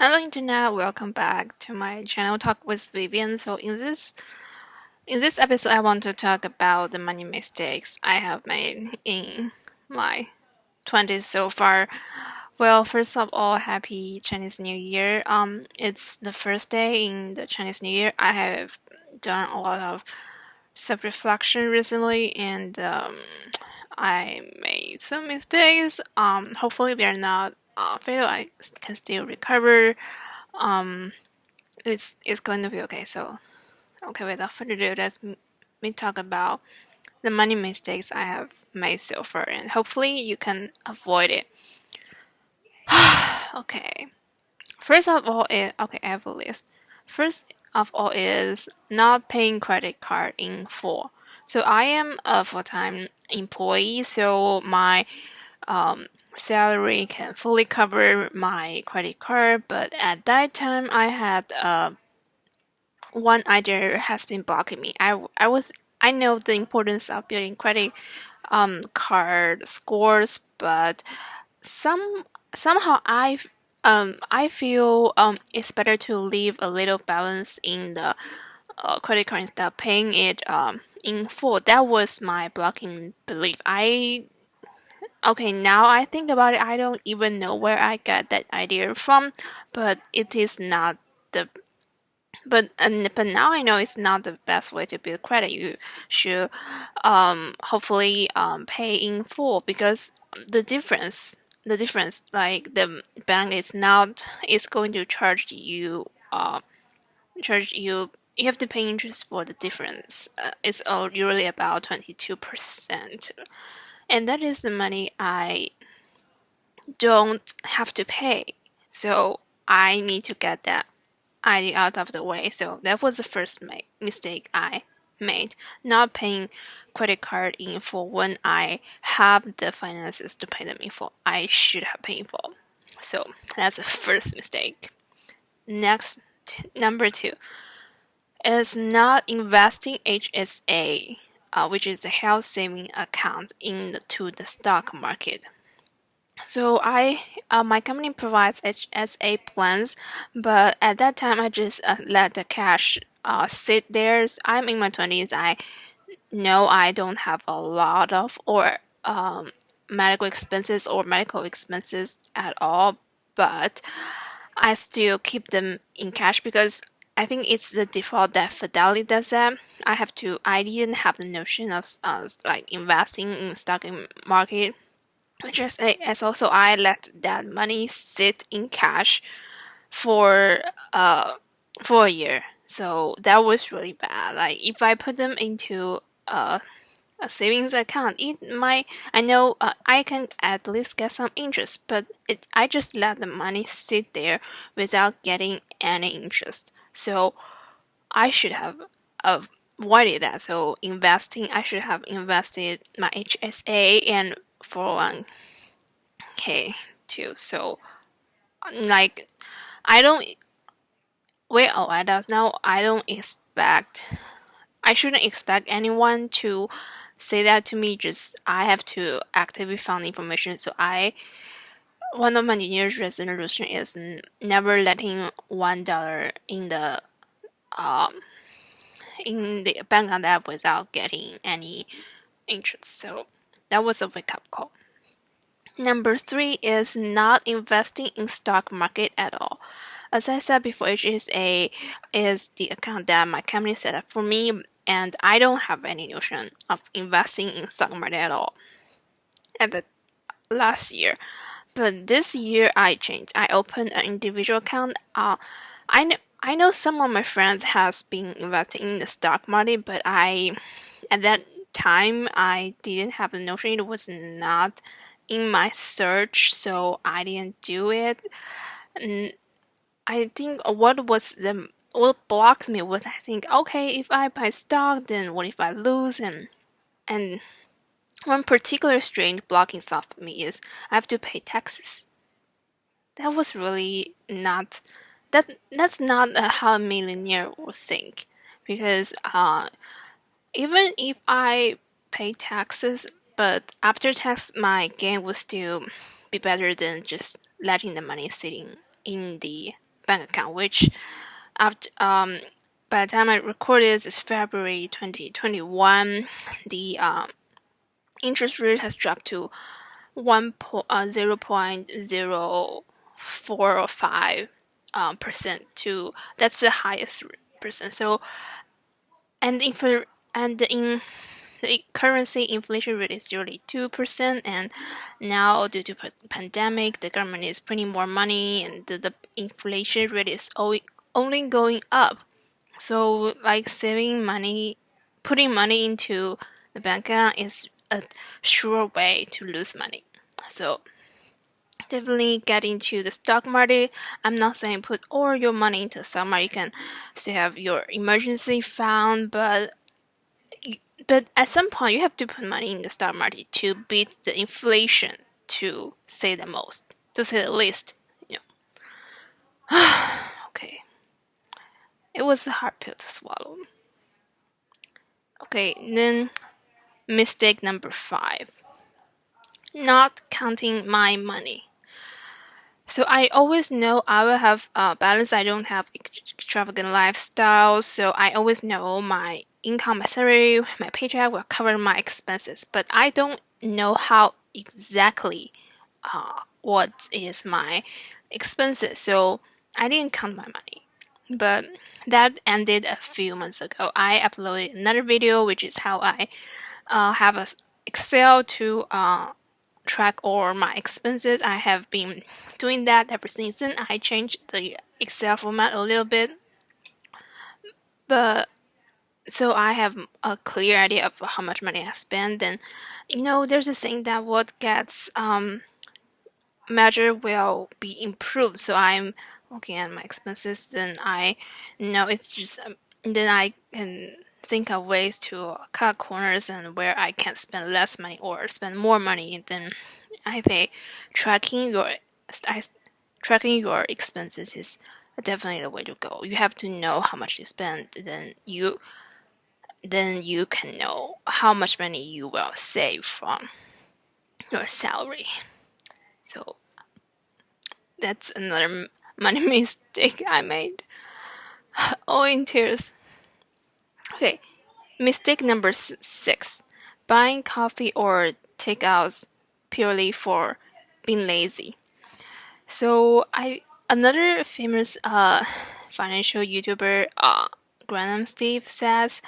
Hello Internet, welcome back to my channel Talk with Vivian. So in this episode I want to talk about the money mistakes I have made in my 20s so far. Well, first of all, happy Chinese New Year. It's the first day in the Chinese New Year. I have done a lot of self-reflection recently and I made some mistakes. Hopefully they're not fatal. I can still recover. Um it's going to be okay. So, okay, without further ado, me talk about the money mistakes I have made so far, and hopefully you can avoid it. Okay, first of all, I have a list. First of all, is not paying credit card in full. So I am a full-time employee, so my salary can fully cover my credit card. But at that time, I had one idea has been blocking me. I know the importance of building credit card scores, but somehow I feel it's better to leave a little balance in the credit card instead of paying it in full. That was my blocking belief. I Okay, now I think about it, I don't even know where I got that idea from, but it is not the but now I know it's not the best way to build credit. You should hopefully pay in full, because the difference, like the bank is going to charge you. You have to pay interest for the difference. It's usually about 22%, and that is the money I don't have to pay. So I need to get that idea out of the way. So that was the first mistake I made, not paying credit card in full when I have the finances to pay them in full. I should have paid in full. So that's the first mistake. Next, number two is not investing HSA, which is the health saving account, into the stock market. So my company provides HSA plans, but at that time I just let the cash sit there. I'm in my 20s. I know I don't have a lot of or medical expenses at all, but I still keep them in cash because I think it's the default that Fidelity does that. I didn't have the notion of like investing in stock market, just as also I let that money sit in cash for uh for a year. So that was really bad. Like if I put them into a savings account, I know I can at least get some interest, but I just let the money sit there without getting any interest. So I should have avoided that. So I should have invested my HSA and 401k too. So like I don't we're all adults now. I shouldn't expect anyone to say that to me. Just I have to actively find information. So one of my New Year's resolution is never letting $1 um in the bank on that without getting any interest. So that was a wake up call. Number three is not investing in stock market at all. As I said before, HSA is the account that my company set up for me, and I don't have any notion of investing in stock market at all at the last year. But this year I changed. I opened an individual account. I know some of my friends has been investing in the stock market, but at that time I didn't have the notion. It was not in my search, so I didn't do it. And I think what blocked me was, I think, okay, if I buy stock, then what if I lose? And one particular strange blocking stuff for me is I have to pay taxes. That was really not that's not how a millionaire would think, because even if I pay taxes, but after tax my gain would still be better than just letting the money sitting in the bank account, which after by the time I record this, it's February 2021. The interest rate has dropped to 0.05% to that's the highest percent. So and the currency inflation rate is usually 2%, and now due to pandemic, the government is printing more money, and the inflation rate is only going up. So like saving money, putting money into the bank account is a sure way to lose money. So definitely get into the stock market. I'm not saying put all your money into the stock market. You can still have your emergency fund, but at some point you have to put money in the stock market to beat the inflation, to say the most, to say the least. You know. Okay, it was a hard pill to swallow. Okay, then mistake number 5: not counting my money. So I always know I will have a balance. I don't have extravagant lifestyle, so I always know my income, my salary, my paycheck will cover my expenses. But I don't know how exactly what is my expenses, so I didn't count my money. But that ended a few months ago. I uploaded another video, which is how I have a Excel to track all my expenses. I have been doing that ever since then. I changed the Excel format a little bit, but so I have a clear idea of how much money I spend. And there's a saying that what gets measured will be improved. So I'm looking at my expenses, then I know it's just then I can think of ways to cut corners and where I can spend less money or spend more money. Then I think tracking your expenses is definitely the way to go. You have to know how much you spend, then you can know how much money you will save from your salary. So that's another money mistake I made. All in tears. Okay, mistake number 6: buying coffee or takeouts purely for being lazy. So another famous financial YouTuber, Graham Steve, says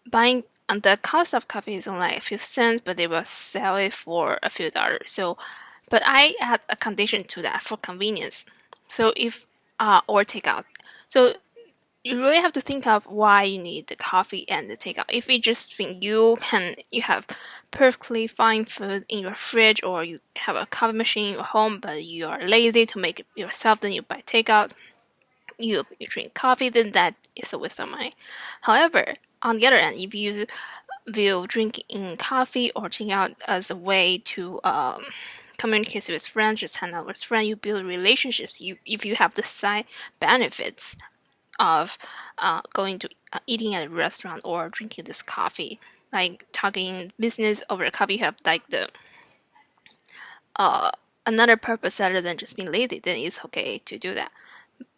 buying the cost of coffee is only a few cents, but they will sell it for a few dollars. So, but I add a condition to that for convenience. So if or takeout. So you really have to think of why you need the coffee and the takeout. If you just think you have perfectly fine food in your fridge, or you have a coffee machine in your home, but you are lazy to make it yourself, then you buy takeout. You drink coffee, then that is a waste of money. However, on the other hand, if you view drinking coffee or takeout as a way to communicate with friends, just hang out with friends, you build relationships. If you have the side benefits of going to eating at a restaurant or drinking this coffee, like talking business over coffee, you have like the another purpose other than just being lazy, then it's okay to do that.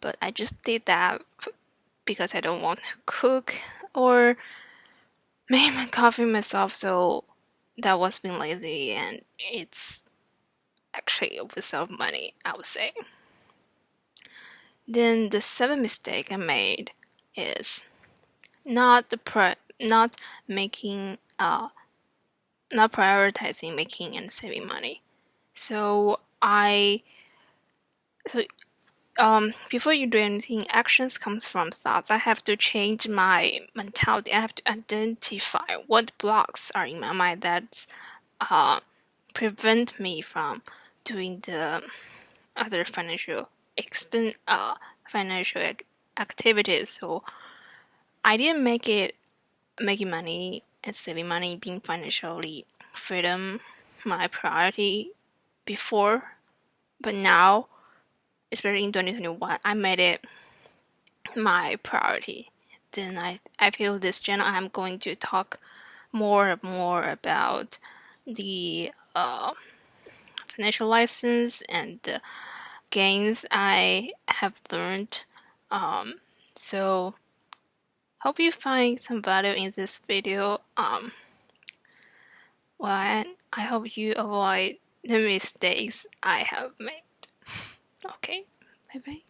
But I just did that because I don't want to cook or make my coffee myself, so that was being lazy, and it's actually a waste of money, I would say. Then the 7th mistake I made is not making not prioritizing making and saving money. So before you do anything, actions comes from thoughts. I have to change my mentality. I have to identify what blocks are in my mind that prevent me from doing the other financial activities. So I didn't make it making money and saving money, being financially freedom my priority before, but now, especially in 2021, I made it my priority. Then I feel this channel I'm going to talk more and more about the financial license and gains I have learned. So hope you find some value in this video. Well, and I hope you avoid the mistakes I have made. Okay, bye bye.